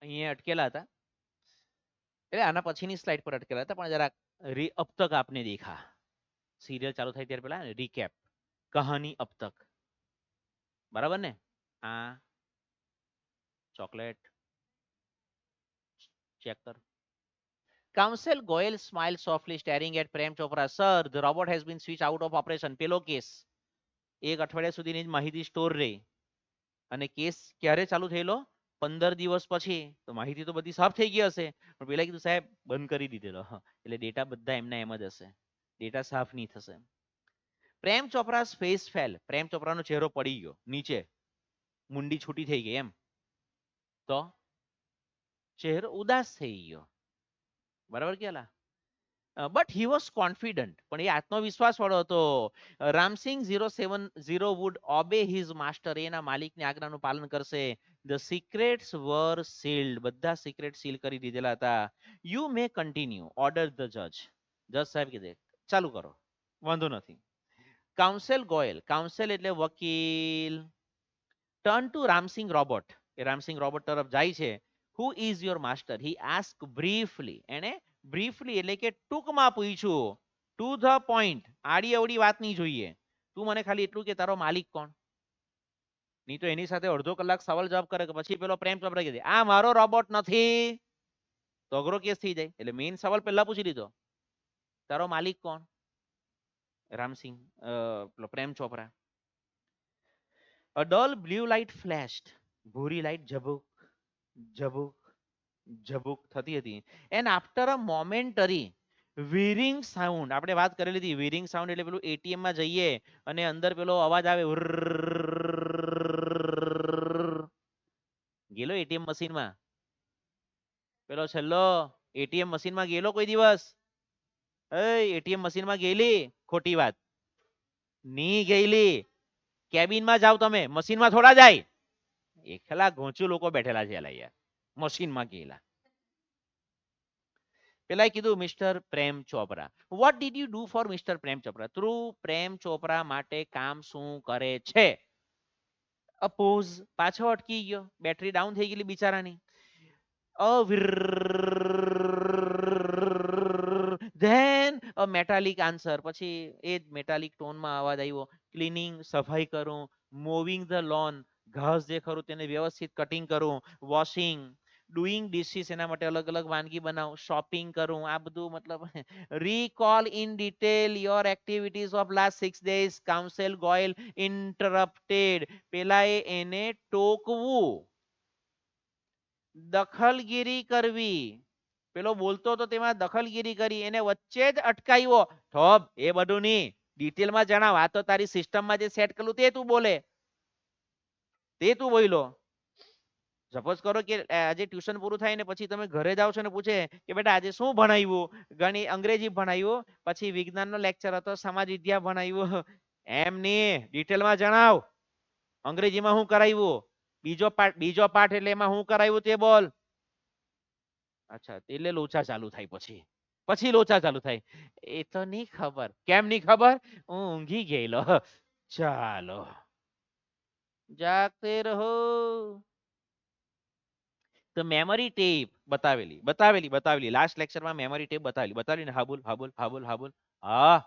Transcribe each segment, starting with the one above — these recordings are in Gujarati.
અહીંયા અટકેલા હતા, એટલે આના પછીની સ્લાઇડ પર અટકેલા હતા, પણ જરાક अब तक आपने देखा સિરિયલ ચાલુ થાય ત્યારે પેલા રીકેપ, કહાની अब तक, બરાબર ને? આ ચોકલેટ ચેક કર. Counsel Goyal smiled softly, staring at Prem Chopra. Sir, the robot has been switched out of operation. પેલો કેસ 1 અઠવાડિયા સુધીની જ માહિતી સ્ટોર રહી, અને કેસ ક્યારે ચાલુ થયેલો? 15 દિવસ પછી. તો માહિતી તો બધી સાફ થઈ ગઈ હશે, પણ પેલા કીધું સાહેબ બંધ કરી દીધેલો. એટલે ડેટા બધા એમના એમ જ હશે, ડેટા સાફ નહીં થશે. પ્રેમ ચોપરા's face fell. પ્રેમ ચોપરાનો ચહેરો પડી ગયો નીચે, મુંડી છૂટી થઈ ગઈ એમ. તો ચહેરો ઉદાસ થઈ ગયો, બરાબર કેલા? બટ હી વોઝ કોન્ફિડન્ટ, પણ એ આત્મવિશ્વાસ વાળો હતો. Ramsingh 070 would obey his master, એના માલિકની આજ્ઞાનું પાલન કરશે. ધ સિક્રેટ્સ વર સીલ્ડ, બધા સિક્રેટ સીલ કરી દીધેલા હતા. You may continue, order the જજ. જજ સાહેબ કીધે ચાલુ કરો, વાંધો નથી. કાઉન્સેલ ગોયલ, કાઉન્સેલ એટલે વકીલ, ટર્ન ટુ રામસિંહ રોબોટ, એ રામસિંહ રોબોટ તરફ જાય છે. Who is your master, he ask briefly. એને બ્રીફલી એટલે કે ટૂંકમાં પૂછ્યું, ટુ ધ પોઈન્ટ, આડી અવડી વાત નહીં જોઈએ. તું મને ખાલી એટલું કે તારો માલિક કોણ? નહીં તો એની સાથે અડધો કલાક સવાલ જવાબ કરે, પછી પેલો પ્રેમ ચોપરા કહે આ મારો રોબોટ નથી, તો અઘરો કેસ થઈ જાય. એટલે મેઇન સવાલ પહેલા પૂછી લીધો, તારો માલિક કોણ? રામસિંહ, પેલો Prem Chopra. A dull blue light flashed. ભૂરી લાઈટ ઝબુક ઝબુક ઝબુક થતી હતી. And after a momentary whirring sound, આપણે વાત કરેલી હતી વીરિંગ સાઉન્ડ એટલે પેલું એટીએમ માં જઈએ અને અંદર પેલો અવાજ આવે, ગેલો એટીએમ મશીનમાં? પેલો છેલ્લો એટીએમ મશીનમાં ગેલો કોઈ દિવસ? એટીએમ મશીનમાં ગયેલી? ખોટી વાત, ની ગયેલી. કેબિનમાં જાવ તમે, મશીનમાં થોડા જાય. એકલા ઘોંચું લોકો બેઠેલા છે યાર, મશીનમાં ગયેલા. પેલા કીધું mister Prem Chopra, what did you do for mister Prem Chopra, તું પ્રેમ ચોપરા માટે કામ શું કરે છે? અપોઝ, પાછો અટકી ગયો, બેટરી ડાઉન થઈ ગયેલી બિચારાની. ધેન અ મેટાલિક આન્સર, પછી એ જ મેટાલિક ટોનમાં અવાજ આવ્યો, ક્લીનિંગ, સફાઈ કરું, મૂવિંગ ધ લોન, ઘાસ જે ખરું તેને વ્યવસ્થિત કટિંગ કરું, વોશિંગ, ડુઈંગ ડિશિસ, એના માટે અલગ અલગ વાનગી બનાવું, શોપિંગ કરું, આ બધું મતલબ. Recall in detail your activities of last 6 days. Counsel Goyal interrupted. પેલાએ એને ટોકવું, દખલગીરી કરવી, પેલો બોલતો તો તેમાં દખલગીરી કરી, એને વચ્ચે જ અટકાવ્યો. થોબ એ બધું નહીં, ડિટેલમાં જણાવ, આ તો તારી સિસ્ટમમાં જે સેટ કરેલું તે તું બોલે, તે તું બોલો. સપોઝ કરો કે આજે ટ્યુશન પૂરું થાય ને પછી તમે ઘરે જાઓ છો ને પૂછે કે બેટા આજે શું ભણાવ્યું? ગણિત, અંગ્રેજી ભણાવ્યું, પછી વિજ્ઞાનનો લેક્ચર હતો, સમાજ વિદ્યા ભણાવ્યું. એમ નહીં, ડિટેલમાં જણાવ, અંગ્રેજીમાં શું કરાવ્યું, બીજો પાઠ એટલે એમાં શું કરાવ્યું તે બોલ. અચ્છા, એટલે લોચા ચાલુ થાય, પછી લોચા ચાલુ થાય. એ તો નહીં ખબર. કેમ નહીં ખબર? હું ઊંઘી ગયેલો. ચાલો, જાગતે રહો. તો મેમરી ટેપ બતાવેલી લાસ્ટ લેક્ચરમાં મેમરી ટેપ બતાવેલી ને? હાબુલ હા.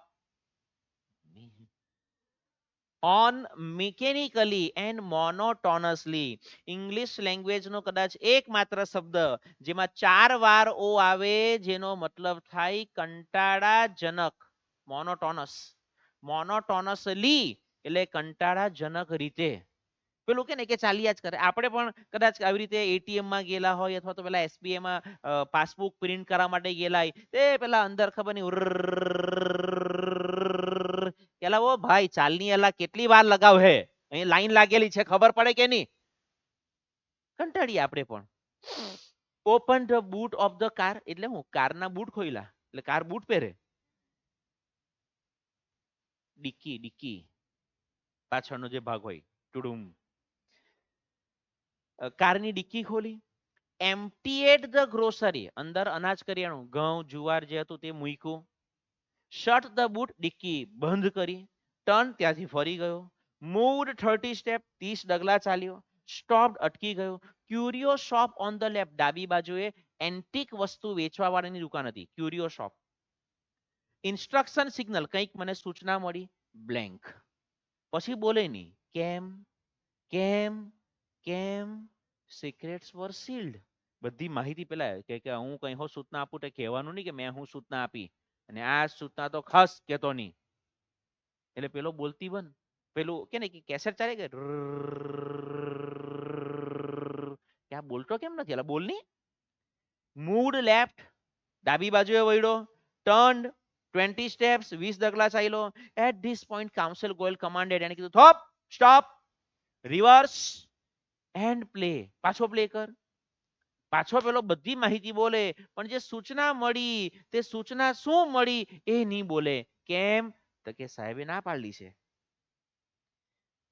ઓન મિકેનિકલી એન્ડ મોનોટોનસલી, ઇંગ્લિશ લેંગ્વેજનો કદાચ એકમાત્ર શબ્દ જેમાં 4 વાર ઓ આવે, જેનો મતલબ થાય કંટાળાજનક. મોનોટોનસ, મોનોટોનસલી એટલે કંટાળાજનક રીતે. પેલું કે ને કે ચાલ્યા જ કરે. આપણે પણ કદાચ આવી રીતે એટીએમ માં ગયેલા હોય, અથવા તો પેલા એસબીઆઈ માં પાસબુક પ્રિન્ટ કરવા માટે ગયેલા હોય, તે પેલા અંદર ખબર નહીં પેલા ઓ ભાઈ ચાલની એલા કેટલી વાર લગાવ હે, અહીં લાઈન લાગેલી છે, ખબર પડે કે નહીં? કંટાળીએ આપણે પણ. Open the boot of the car એટલે હું કારના બૂટ ખોઈલા, એટલે કાર બૂટ પહેરે. ડિક્કી પાછળનો જે ભાગ હોય, ટુડુમ. કારની ડિક્કી ખોલી. એમ્પ્ટીએડ ધ ગ્રોસરી, અંદર અનાજ કરિયાણું, ઘઉં જુવાર જે હતું તે મૂક્યું. શટ ધ બૂટ, ડિક્કી બંધ કરી. ટર્ન, ત્યાંથી ફરી ગયો. મૂવ્ડ 30 સ્ટેપ, 30 ડગલા ચાલ્યો. સ્ટોપ્ડ, અટકી ગયો. ક્યુરિયો શોપ ઓન ધ લેફ્ટ, ડાબી બાજુએ એન્ટિક વસ્તુ વેચવા વાળાની દુકાન હતી, ક્યુરિયો શોપ. ઇન્સ્ટ્રક્શન સિગ્નલ, કંઈક મને સૂચના મળી, બ્લેન્ક. પછી બોલે નહીં, કેમ કેમ કેમ સિક્રેટ્સ વર સીલ્ડ. બધી માહિતી પેલા કે હું કઈ હો સૂચના આપું તો કહેવાનું નહીં કે મેં હું સૂચના આપી અને આ સૂચના તો ખાસ કેતો નહીં. એટલે પેલો બોલતી બંધ, પેલું કે ને કે કેસેટ ચાલે કે આ બોલતો કેમ નથી, એટલે બોલ નહીં. મૂડ લેફ્ટ, ડાબી બાજુએ વળ્યો, ટર્ન 20 સ્ટેપ્સ, 20 ડગલા ચાલ્યો. At this point counsel Goyal commanded, એને કીધું stop, stop, reverse and play, પાછો પ્લે કર. પાછો પેલો બધી માહિતી બોલે, પણ જે સૂચના મળી તે સૂચના શું મળી એ નહીં બોલે. કેમ? તો કે સાહેબે ના પાડી છે.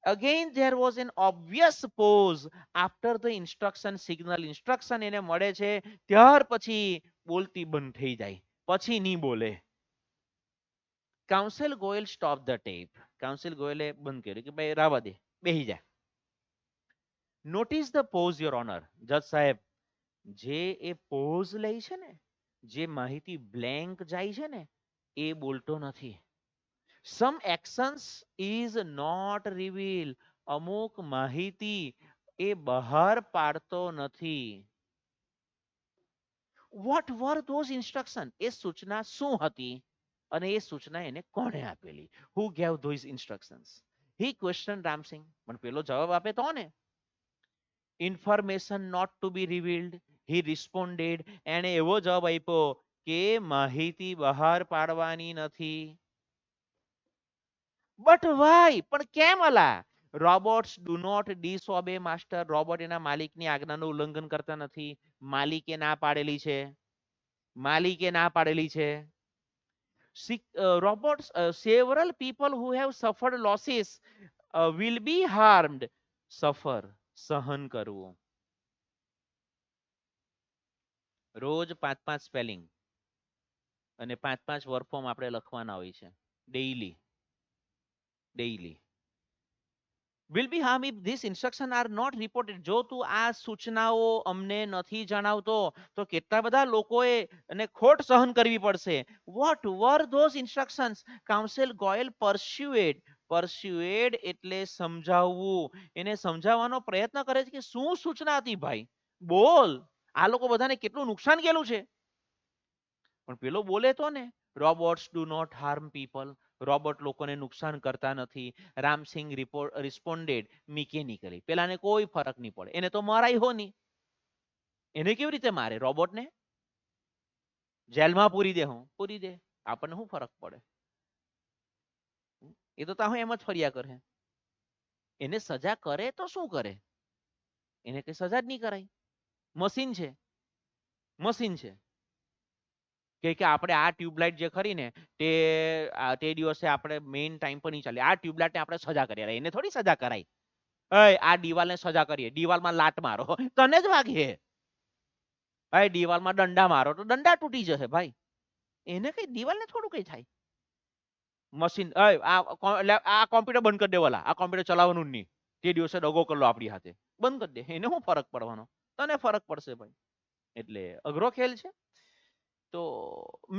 Again there was an obvious pause after the instruction signal. instruction એને મળે છે ત્યાર પછી બોલતી બંધ થઈ જાય, પછી નહીં બોલે. Counsel Goyal stop the tape. Counsel ગોયલે બંધ કર્યું કે ભાઈ રાવા દે, બેહી જા. Notice the pause your honour. જજ સાહેબ, જે એ પોઝ લે છે ને, જે માહિતી બ્લેન્ક જાય છે ને, એ બોલતો નથી. Some actions is not reveal. અમુક માહિતી એ બહાર પાડતો નથી. What were those instruction? એ સૂચના શું હતી અને એ સૂચના એને કોણે આપેલી? Who gave those instructions? He question Ramsingh. પણ પેલો જવાબ આપે તો ને, information not to be revealed. He responded. એને એવો જવાબ આપ્યો કે માહિતી બહાર પાડવાની નથી. But why? પણ કેમ અલા? Robots do not disobey master. Robot એના માલિકની આજ્ઞાનું ઉલ્લંઘન કરતા નથી. માલિકે ના પાડેલી છે, માલિકે ના પાડેલી છે. Robots, several people who have suffered losses will be harmed. Suffer, સહન કરવું. રોજ 5-5 સ્પેલિંગ અને 5-5 વર્ક ફોર્મ આપણે લખવાના હોય છે daily. Daily will be harm if these instructions are not reported. જો તું આ સૂચનાઓ અમને નથી જણાવતો તો કેટલા બધા લોકોએ અને ખોટ સહન કરવી પડશે. what were those instructions? Council Goyal persuaded. Persuaded એટલે સમજાવવું. એને સમજાવવાનો પ્રયત્ન કરે છે કે શું સૂચના હતી ભાઈ, બોલ. આ લોકો બધાને કેટલું નુકસાન ગયેલું છે. પણ પેલો બોલે તો ને, robots do not harm people. Robot લોકોને નુકસાન કરતા નથી. Ramsingh responded mechanically. પેલાને કોઈ ફરક નહીં પડે, એને તો મરાય હો નહીં. એને કેવી રીતે મારે? રોબોટને જેલમાં પૂરી દે, હું પૂરી દે, આપણને શું ફરક પડે? એ તો તાહુ એમ જ ફર્યા કરે. એને સજા કરે તો શું કરે? એને કઈ સજા જ નહીં કરાય. મશીન છે, મશીન છે. કે આપણે આ ટ્યુબલાઇટ જે ખરી ને તે દિવસે આપણે મેઇન ટાઈમ પર નહીં ચાલે. આ ટ્યુબલાઇટને આપણે સજા કરીએ, એને થોડી સજા કરાય. આ દિવાલને સજા કરીએ, દિવાલમાં લાત મારો, તને જ વાગે. દિવાલમાં દંડા મારો તો દંડા તૂટી જશે ભાઈ. એને કઈ દિવાલને થોડું કઈ થાય. મશીન, આ કોમ્પ્યુટર બંધ કરી દેવાલા, આ કોમ્પ્યુટર ચલાવવાનું નહીં. તે દિવસે દગો કરલો આપણી હાથે, બંધ કરી દે. એને શું ફરક પડવાનો? તને ફરક પડશે ભાઈ. એટલે અઘરો ખેલ છે. તો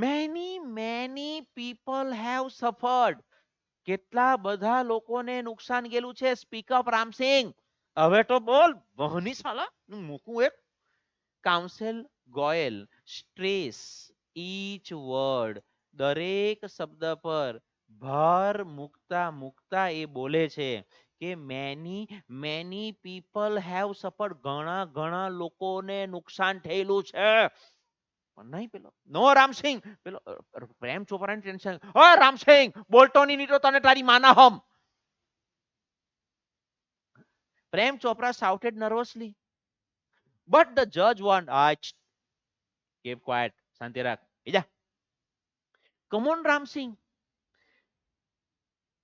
મેની પીપલ હેવ સફર્ડ. કેટલા બધા લોકોને નુકસાન ગયેલું છે. સ્પીક અપ રામસિંહ, હવે તો બોલ. વહની સાલા મૂકું એક. Counsel Goyal stress each word. દરેક શબ્દ પર ભાર મૂકતા મૂકતા એ બોલે છે કે મેની પીપલ હેવ સફર્ડ. ઘણા ઘણા લોકોને નુકસાન થયેલું છે. નહીં પેલો નો રામસિંહ, પેલો પ્રેમ ચોપરાની ટેન્શન. ઓ રામસિંહ, બોલતો નહીં તો તને તારી માના હમ. Prem Chopra shouted nervously. But the judge warned, keep quiet, શાંતિ રાખ, જા. Come on Ramsingh,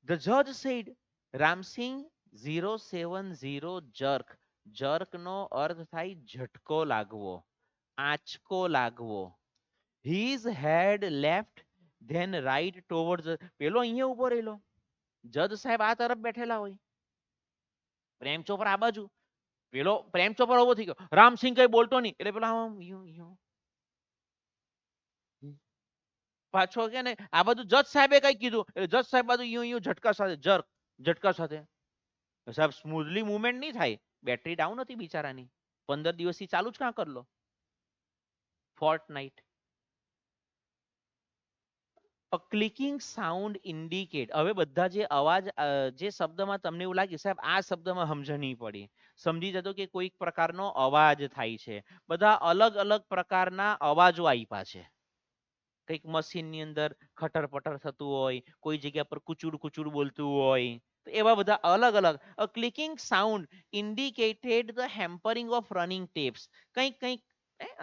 the judge said. Ramsingh 070 jerk. Jerk નો અર્થ થાય ઝટકો લાગવો, આંચકો લાગવો. His head left then right towards. પેલો અહીંયા ઉભો રહેલો, જજ સાહેબ આ તરફ બેઠેલા હોય, પ્રેમ ચોપરા આ બાજુ. પેલો પ્રેમ ચોપરા ઉભો થઈ ગયો, રામસિંહ કઈ બોલતો નહીં, એટલે પેલા પાછો કે ને આ બધું જજ સાહેબે કઈ કીધું, એટલે જજ સાહેબ બધું ઝટકા સાથે ઝટકા સાથે. સાહેબ સ્મૂધલી મુવમેન્ટ નહીં થાય, બેટરી ડાઉન હતી બિચારાની, 15 દિવસથી ચાલુ જ કાં કરલો fortnight. A clicking sound indicate, હવે બધા જે અવાજ જે શબ્દમાં તમને એવું લાગે સાહેબ આ શબ્દમાં સમજણ નહીં પડી, સમજી જતો કે કોઈક પ્રકારનો અવાજ થાય છે. બધા અલગ અલગ પ્રકારના અવાજો આપ્યા છે. કંઈક મશીનની અંદર ખટર પટર થતું હોય, કોઈ જગ્યા પર કુચુડ કુચુડ બોલતું હોય, તો એવા બધા અલગ અલગ. A clicking sound indicated the hampering of running tapes. કંઈક કંઈક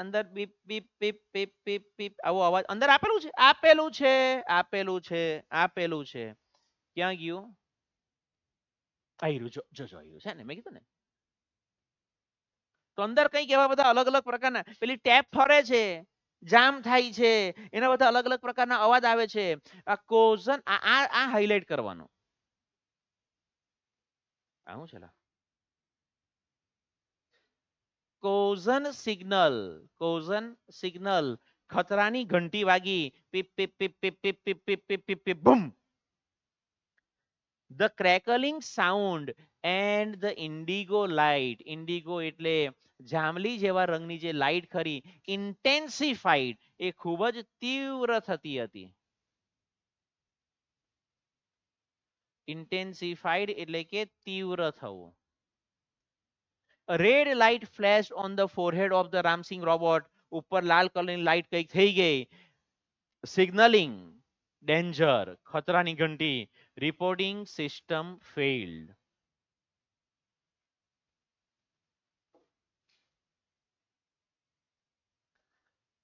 અંદર beep beep beep beep beep beep આવો અવાજ અંદર આપેલું છે, આપેલું છે, આપેલું છે, આપેલું છે. ક્યાં ગયું? આવ્યું, જોજો આવ્યું છે ને, મેં કીધું ને. તો અંદર કંઈક એવા બધા અલગ અલગ પ્રકારના, પેલી ટેપ ફરે છે, જામ થાય છે, એના બધા અલગ અલગ પ્રકારના અવાજ આવે છે. આ કોઝન આ હાઇલાઇટ કરવાનું. આ શું છે? કોઝન સિગ્નલ, ખતરાની ઘંટી વાગી, પીપ પીપ પીપ પીપ પીપ પીપ પીપ પીપ પીપ પીપ બૂમ. The crackling sound and the indigo light, indigo એટલે જાંબલી જેવા રંગની જે લાઈટ ખરી, ઇન્ટેન્સિફાઈડ એ ખૂબ જ તીવ્ર થતી હતી. ઇન્ટેન્સિફાઈડ એટલે કે તીવ્ર થવું. A red light flashed on the forehead of the Ramsing robot. ઉપર લાલ કલરની લાઈટ કઈક થઈ ગઈ. સિગ્નલિંગ ડેન્જર, ખતરાની ઘંટી. Reporting system failed.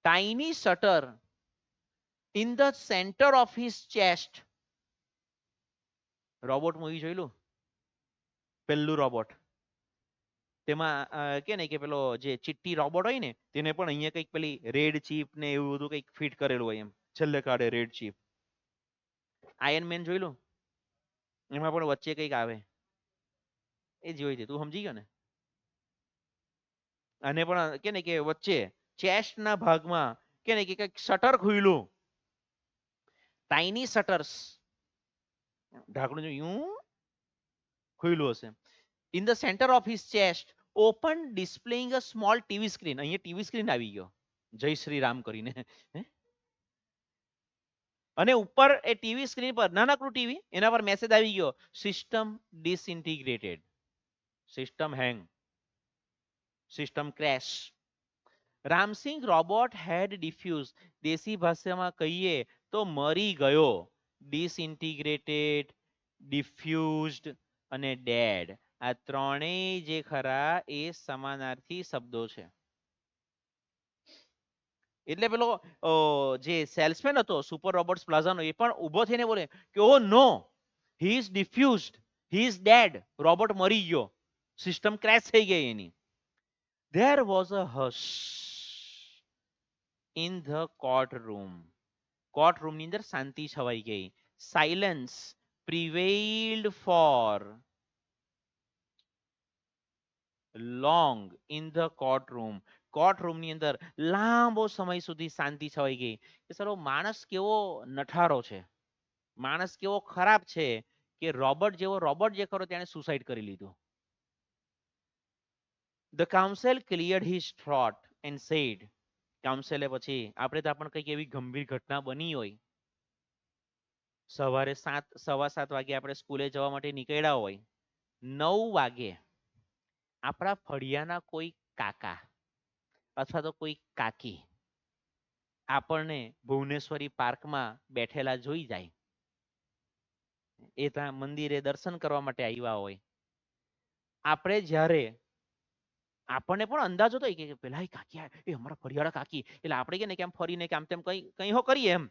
Tiny shutter in the center of his chest. Robot movie જોયેલું, પેલું રોબોટ, તેમાં કે ને કે પેલો જે ચિટ્ટી રોબોટ હોય ને તેને પણ અહીંયા કંઈક પેલી રેડ ચીપ ને એવું બધું કંઈક ફિટ કરેલું હોય, એમ છેલ્લે કાઢે રેડ ચીપ. આયર્ન મેન જોયેલું, એમાં પણ વચ્ચે કંઈક આવે, એ જોઈ છે, તું સમજી ગયો ને. અને પણ કે ને કે વચ્ચે ચેસ્ટ ના ભાગમાં કે ને કે કંઈક શટર ખુલ્લું, ટાઇની શટર્સ, ઢાંકણું જોયું ખુલ્લું હશે. In the center of his chest, open displaying a small TV screen. અહીંયા ટીવી સ્ક્રીન આવી ગયો, જય શ્રી રામ કરીને. અને ઉપર એ ટીવી સ્ક્રીન પર નાનકડું ટીવી, એના પર મેસેજ આવી ગયો, સિસ્ટમ ડિસઇન્ટિગ્રેટેડ, સિસ્ટમ હેંગ, સિસ્ટમ ક્રેશ. રામસિંગ રોબોટ હેડ ડિફ્યુઝ, દેશી ભાષામાં કહીએ તો મરી ગયો. ડિસઇન્ટિગ્રેટેડ, ડિફ્યુઝડ અને ડેડ, આ ત્રણેય જે ખરા એ સમાનાર્થી શબ્દો છે. એટલે પેલો જે સેલ્સમેન હતો સુપર રોબોટ્સ પ્લાઝાનો, એ પણ ઊભો થઈને બોલે કે oh no, he is defused, he is dead, robot મરી ગયો, સિસ્ટમ ક્રેશ થઈ ગઈ એની. There was a hush in the courtroom. Courtroom ની અંદર શાંતિ છવાઈ ગઈ. Silence prevailed for long in the courtroom. Courtroom ની અંદર લાંબો સમય સુધી શાંતિ છવાઈ ગઈ. કે સરો માણસ કેવો નઠારો છે, માણસ કેવો ખરાબ છે કે રોબોટ જે ખરો તેને સુસાઇડ કરી લીધું. The counsel cleared his throat and said, કાઉન્સેલે પછી આપણે તો પણ કંઈક એવી ગંભીર ઘટના બની હોય, સવારે 7:15 વાગે આપણે સ્કૂલે જવા માટે નીકળ્યા હોય, 9 વાગે આપણા ફળિયાના કોઈ કાકા અથવા તો કોઈ કાકી આપણને ભુવનેશ્વરી પાર્કમાં બેઠેલા જોઈ જાય, એ ત્યાં મંદિરે દર્શન કરવા માટે આવ્યા હોય, આપણે જ્યારે આપણને પણ અંદાજો તો કે પેલા કાકી એ અમારા ફળિયાળા કાકી, એટલે આપણે કે ને કેમ ફરીને કે આમ તેમ કઈ હો કરીએ એમ.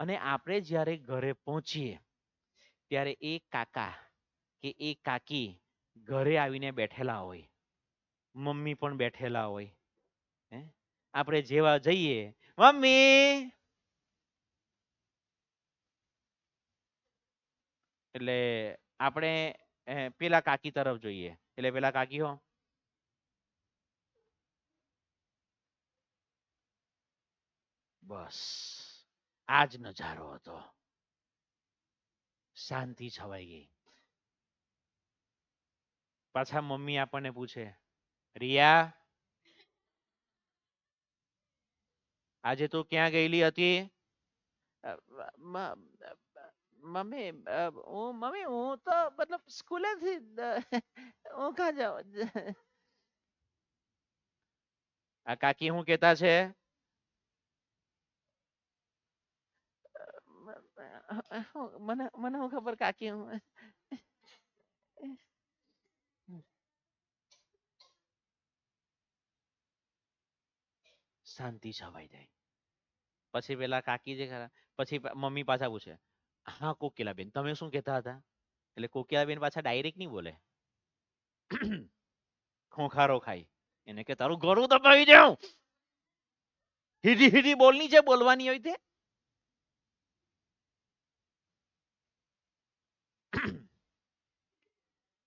અને આપણે જ્યારે ઘરે પહોંચીએ ત્યારે એ કાકા કે એ કાકી ઘરે આવીને બેઠેલા હોય, મમ્મી પણ બેઠેલા હોય. આપણે જેવા જઈએ, મમ્મી, એટલે આપણે પેલા કાકી તરફ જોઈએ. એટલે પેલા કાકી હો બસ આજ નજારો હતો. શાંતિ છવાઈ ગઈ. પાછા મમ્મી આપણને પૂછે, રિયા આજે તું ક્યાં ગયેલી હતી? મમ્મી મમ્મી હું તો મતલબ સ્કૂલેથી હું ક્યાં જાઉં? આ કાકી શું કેતા છે? મને મને હું ખબર કાકી શાંતિ છવાઈ જાય. પછી પેલા કાકી જે ખરા પછી મમ્મી પાછા પૂછે, હા કોકિલાબેન તમે શું કહેતા હતા? એટલે કોકિલાબેન પાછા ડાયરેક્ટ નહીં બોલે. ખોખારો ખાય. એને કે તારું ગળું દબાવી દઉં. હીધી હીધી બોલની છે બોલવાની હોય તે.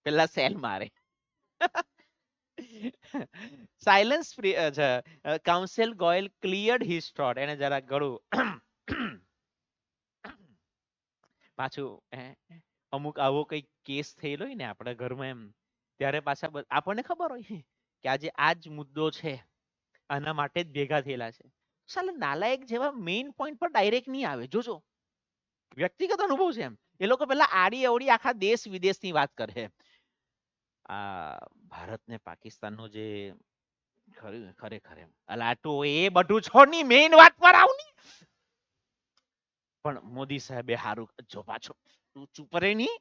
પેલા સેલ મારે. Silence counsel Goyal cleared his throat. એને જરા ગળું પાછું અમુક આવો કઈ કેસ થયેલો હોય ને આપણા ઘરમાં એમ ત્યારે પાછા આપણને ખબર હોય કે આજે આ જ મુદ્દો છે, આના માટે જ ભેગા થયેલા છે. સાલા નાલાયક જેવા મેઇન પોઈન્ટ પર ડાયરેક્ટ નહીં આવે. જોજો વ્યક્તિગત અનુભવ છે એમ. એ લોકો પેલા આડી અવડી આખા દેશ વિદેશની વાત કરે. આ ભારત ને પાકિસ્તાનનો જે ખરેખર એમ અલાટો એ બધું છોડની મેઇન વાત પર આવની. પણ મોદી સાહેબે હારું જો પાછો તું ચૂપ રહે ની.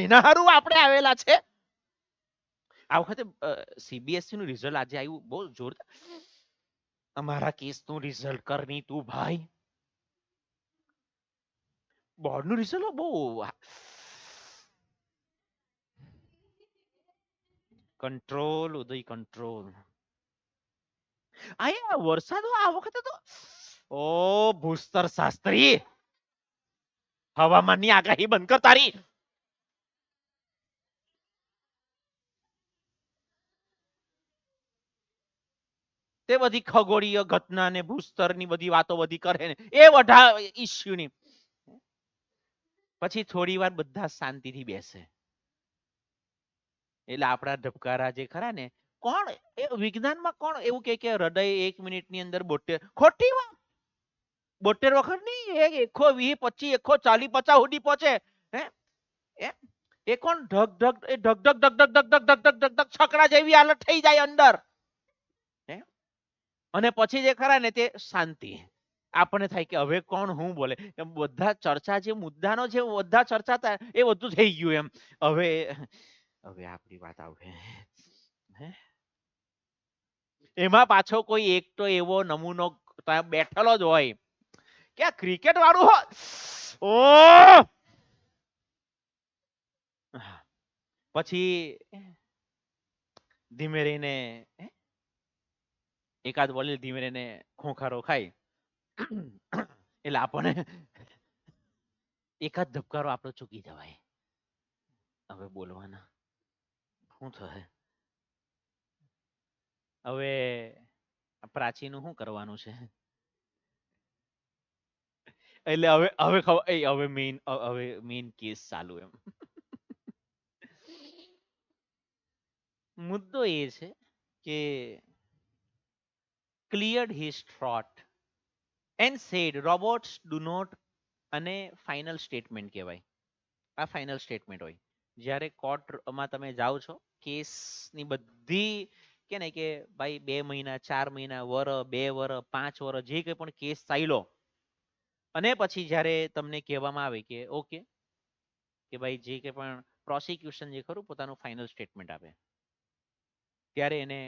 એના હારું આપણે આવેલા છે. આ વખતે સીબીએસઈ નું રિઝલ્ટ આજે આવ્યું બહુ જોરદાર. અમારા કેસ નું રિઝલ્ટ કરની તું ભાઈ. બોર્ડ નું રિઝલ્ટ બહુ કંટ્રોલ ઉદય કંટ્રોલ. અહીંયા વરસાદ આ વખતે તો ઓ ભૂસ્તર શાસ્ત્રી હવામાનની આગાહી બંધ કર તારી. તે બધી ખગોળીય ઘટના ને ભૂસ્તરની બધી વાતો બધી કરે ને એ બધા ઇસ્યુ ની. પછી થોડી વાર બધા શાંતિથી બેસે. એટલે આપણા ધબકારા જે ખરા ને કોણ એ વિજ્ઞાનમાં કોણ એવું કે હૃદય 1 મિનિટની અંદર 72 ખોટી વાત. 72 વખત નહીં 120 25 140 50 સુધી પહોંચે. હે એ કોણ ઢગ ઢગ એ ઢગ ઢગ ઢગ ઢગ ઢગ ઢગ ઢગ ઢગ ઢગ છકડા જેવી હાલત થઈ જાય અંદર. અને પછી જે ખરા ને તે શાંતિ. આપણને થાય કે હવે કોણ હું બોલે. બધા ચર્ચા જે મુદ્દાનો છે બધા ચર્ચા થાય એ બધું થઈ ગયું એમ. હવે હવે આપણી વાત આવે. એમાં પાછો કોઈ એક તો એવો નમૂનો બેઠેલો જ હોય કે આ ક્રિકેટ વાળું હોય. ઓ પછી ધીમે રહીને એકાદ બોલે ધીમે રહીને ખોખારો ખાય. એટલે આપણને એકાદ ધબકારો આપણો ચૂકી જવાય. હવે બોલવાના શું થાય? હવે પ્રાચીનું શું કરવાનું છે? એટલે હવે મેઇન કેસ ચાલુ એમ. મુદ્દો એ છે કે cleared his throat and said robots do not. અને ફાઇનલ સ્ટેટમેન્ટ કહેવાય. આ ફાઇનલ સ્ટેટમેન્ટ હોય જ્યારે કોર્ટમાં તમે જાઓ છો કેસની બધી કે ને કે ભાઈ 2 મહિના 4 મહિના વર 2 વર 5 વર જે કંઈ પણ કેસ ચાલ્યો અને પછી જ્યારે તમને કહેવામાં આવે કે ઓકે કે ભાઈ જે કંઈ પણ પ્રોસિક્યુશન જે ખરું પોતાનું ફાઇનલ સ્ટેટમેન્ટ આપે ત્યારે એને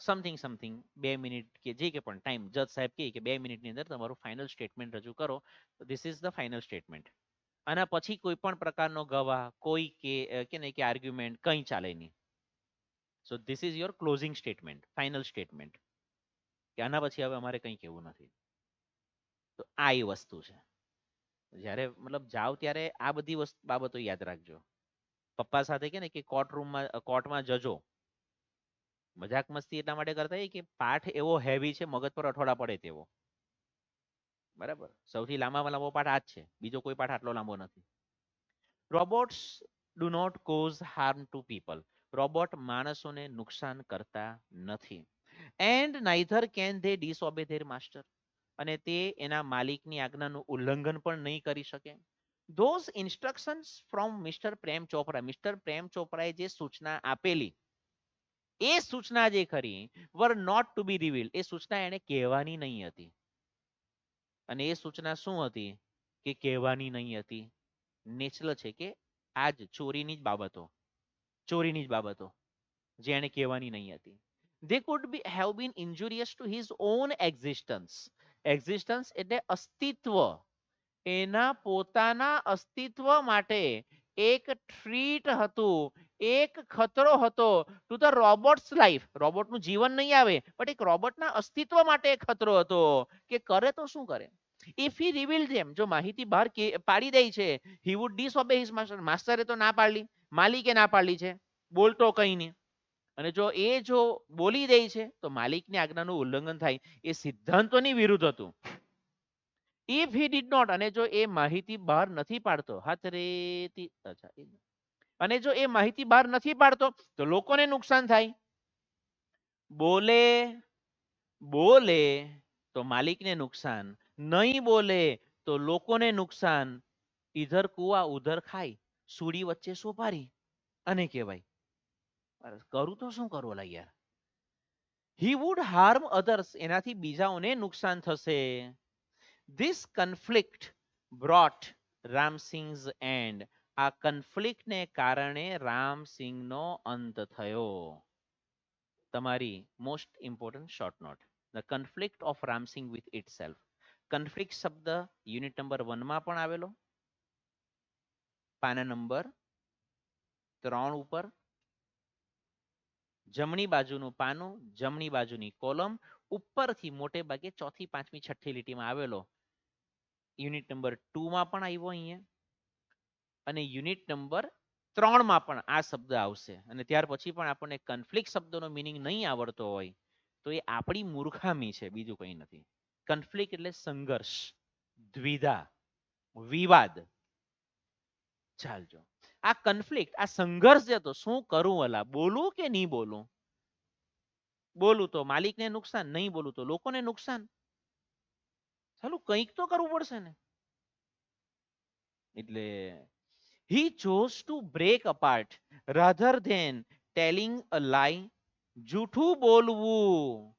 સમથિંગ 2 મિનિટ કે જે કે પણ ટાઈમ જજ સાહેબ કહે કે 2 મિનિટની અંદર તમારું ફાઇનલ સ્ટેટમેન્ટ રજૂ કરો. This is the final statement. આના પછી કોઈ પણ પ્રકારનો ગવાહ કોઈ કે નહીં કે આર્ગ્યુમેન્ટ કંઈ ચાલે નહીં. So this is your closing statement final statement કે આના પછી હવે અમારે કંઈ કહેવું નથી. તો આ એ વસ્તુ છે. જ્યારે મતલબ જાઓ ત્યારે આ બધી બાબતો યાદ રાખજો. પપ્પા સાથે કે ને કે કોર્ટમાં જજો મજાક મસ્તી એટલા માટે કરતા હોય કે પાઠ એવો હેવી છે મગજ પર અઠવાડા પડે તેવો. બરાબર, સૌથી લાંબામાં લાંબો પાઠ આ જ છે, બીજો કોઈ પાઠ આટલો લાંબો નથી. Robots do not cause harm to people. Robot માણસોને નુકસાન કરતા નથી. And neither can they disobey their master. અને તે એના માલિકની આજ્ઞાનું ઉલ્લંઘન પણ નહીં કરી શકે. Those instructions from mister Prem Chopra. Mister Prem ચોપરાએ જે સૂચના આપેલી એ સૂચના જે ખરી were not to be revealed. એ સૂચના એને કહેવાની નહીં હતી. અને એ સૂચના શું હતી કે કહેવાની નહીં હતી. નેચરલ છે કે આજ ચોરીની જ બાબતો, ચોરીની જ બાબતો જે એને કહેવાની નહીં હતી. They could be have been injurious to his own existence. Existence એટલે અસ્તિત્વ. એના પોતાના અસ્તિત્વ માટે એક થ્રીટ હતું, એક ખતરો હતો ટુ ધ રોબોટ્સ લાઈફ. રોબોટનું જીવન નહીં આવે પણ એક રોબોટના અસ્તિત્વ માટે એક ખતરો હતો કે કરે તો શું કરે. ઇફ હી રિવીલ ધેમ, જો માહિતી બહાર પાડી દે છે, હી વુડ ડિસઓબે હિઝ માસ્ટર. માસ્ટરે તો ના પાડલી, માલિકે ના પાડલી છે, બોલતો કઈ નહીં. અને જો બોલી દે છે તો માલિકની આજ્ઞાનું ઉલ્લંઘન થાય. એ સિદ્ધાંતોની વિરુદ્ધ હતું. ઇફ હી ડીડ નોટ, અને જો એ માહિતી બહાર નથી પાડતો, હાથ રેતી, અચ્છા, અને જો એ માહિતી બહાર નથી પાડતો તો લોકોને નુકસાન થાય. બોલે બોલે તો માલિકને નુકસાન, નહીં બોલે તો લોકોને નુકસાન. ઇધર કુવા ઉધર ખાય, સુડી વચ્ચે સોપારી. અને કહેવાય કરું તો શું કરું લા યાર. હી વુડ હાર્મ અધર્સ, એનાથી બીજાઓને નુકસાન થશે. ધીસ કન્ફ્લિક્ટ બ્રોટ રામસિંહ's એન્ડ. આ કન્ફ્લિક્ટને કારણે રામસિંહનો અંત થયો. તમારી most important short note, the conflict of Ramsingh with itself. Conflict શબ્દ યુનિટ નંબર 1 માં પણ આવેલો, પાના નંબર 3 ઉપર, જમણી બાજુનું પાનું, જમણી બાજુની કોલમ, ઉપરથી મોટે ભાગે ચોથી, પાંચમી, છઠ્ઠી લીટીમાં આવેલો. યુનિટ નંબર 2 માં પણ આવ્યો અહીંયા, અને યુનિટ નંબર 3 માં પણ આ શબ્દ આવશે. અને ત્યાર પછી પણ આપણને કન્ફ્લિક્ટ શબ્દનો મિનિંગ નહીં આવડતો હોય તો એ આપણી મૂર્ખામી છે, બીજું કંઈ નથી. કન્ફ્લિક્ટ એટલે સંઘર્ષ, દ્વિધા, વિવાદ. ચાલજો, આ કન્ફ્લિક્ટ, આ સંઘર્ષ જે હતો, શું કરું અલા, બોલું કે નહીં બોલું. બોલું તો માલિકને નુકસાન, નહીં બોલું તો લોકોને નુકસાન. ચાલો કંઈક તો કરવું પડશે ને. એટલે he chose to break apart rather than telling a lie. જૂઠું બોલવું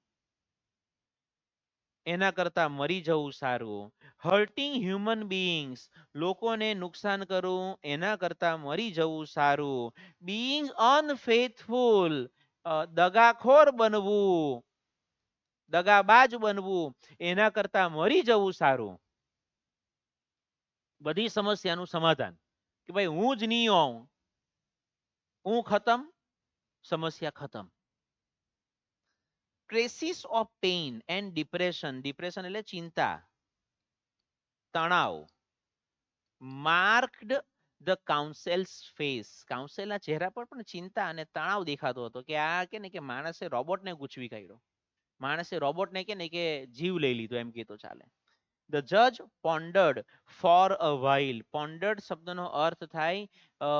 એના કરતા મરી જવું સારું. હર્ટિંગ હ્યુમન બીઈંગ્સ, લોકોને નુકસાન કરવું એના કરતા મરી જવું સારું. બીઈંગ અનફેથફુલ, દગાખોર બનવું, દગાબાજ બનવું એના કરતા મરી જવું સારું. બધી સમસ્યાનું સમાધાન કે ભાઈ હું જ નહીં હોઉં, હું ખતમ, સમસ્યા ખતમ. Traces of pain and depression. Depression એટલે ચિંતા, તણાવ. Marked the counsel's face. કાઉન્સેલના ચહેરા પર પણ ચિંતા અને તણાવ દેખાતો હતો કે આ કે ને કે માણસે રોબોટને ગૂંચવી કાઢ્યો, માણસે રોબોટને કે ને કે જીવ લઈ લીધો, એમ કીધું ચાલે. ધ જજ પોન્ડર્ડ ફોર અ વાઇલ. પોન્ડર્ડ શબ્દનો અર્થ થાય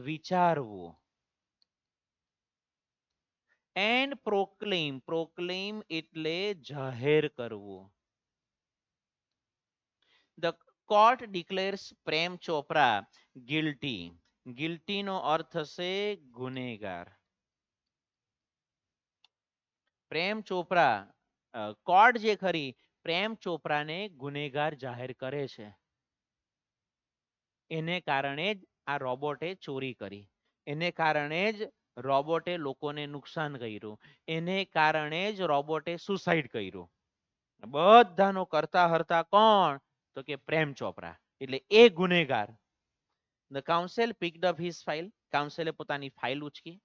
વિચારવું. And proclaim. પ્રોક્લેમ એટલે જાહેર કરવું. The court declares Prem Chopra guilty. ગિલ્ટીનો અર્થ થશે ગુનેગાર. પ્રેમ ચોપરા, કોર્ટ જે ખરી પ્રેમ ચોપરાને ગુનેગાર જાહેર કરે છે. એને કારણે જ આ રોબોટે ચોરી કરી, એને કારણે જ રોબોટે લોકોને નુકસાન કર્યું, એને કારણે જ રોબોટે સુસાઇડ કર્યું. બધાનો કરતા હરતા કોણ તો કે પ્રેમ ચોપરા, એટલે એ ગુનેગાર. The council picked up his file. કાઉન્સિલે પોતાની ફાઇલ ઉચકી.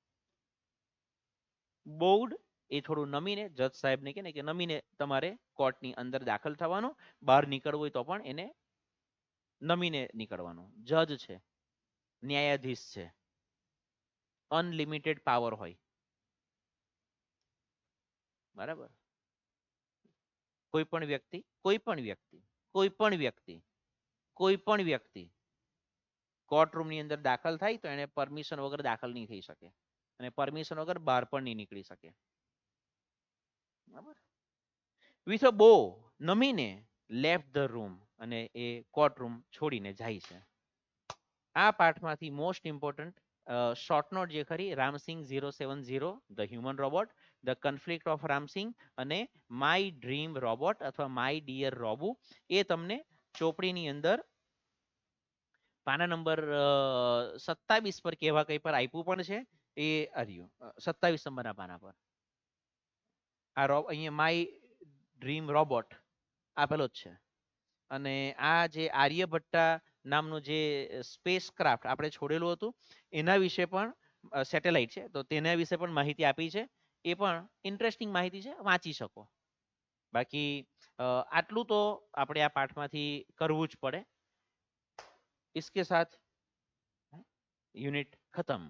બોર્ડ એ થોડું નમીને જજ સાહેબને કે ને કે નમીને તમારે કોર્ટની અંદર દાખલ થવાનું, બહાર નીકળવું હોય તો પણ એને નમીને નીકળવાનું. જજ છે, ન્યાયાધીશ છે. અનલિમિટેડ પાવર હોય, બરાબર. કોઈ પણ વ્યક્તિ કોઈ પણ વ્યક્તિ કોઈ પણ વ્યક્તિ કોઈ પણ વ્યક્તિ કોર્ટરૂમની અંદર દાખલ થાય તો એને પરમિશન વગર દાખલ નહીં થઈ શકે અને પરમિશન વગર બહાર પણ નહીં નીકળી શકે, બરાબર. વિથ અ બો નમીને લેફ્ટ ધ રૂમ અને એ કોર્ટરૂમ છોડીને જાય છે. આ પાઠમાંથી મોસ્ટ ઇમ્પોર્ટન્ટ શોર્ટ નોટ જે ખરી Ram Singh 070 the human robot, the conflict of Ram Singh અને માય ડ્રીમ રોબોટ અથવા માય ડિયર રોબુ એ તમને ચોપડીની અંદર પાના નંબર 27 પર કેવા કઈ પર આપ્યું પણ છે. એ આર્યું 27 નંબરના પાના પર આ અહીંયા માય ડ્રીમ રોબોટ આપેલો જ છે. અને આ જે આર્યભટ્ટા નામનું જે સ્પેસ ક્રાફ્ટ આપણે છોડેલું હતું એના વિશે પણ સેટેલાઇટ છે તો તેના વિશે પણ માહિતી આપી છે. એ પણ ઇન્ટરેસ્ટિંગ માહિતી છે, વાંચી શકો. બાકી આટલું તો આપણે આ પાઠમાંથી કરવું જ પડે. इसके साथ यूनिट खत्म.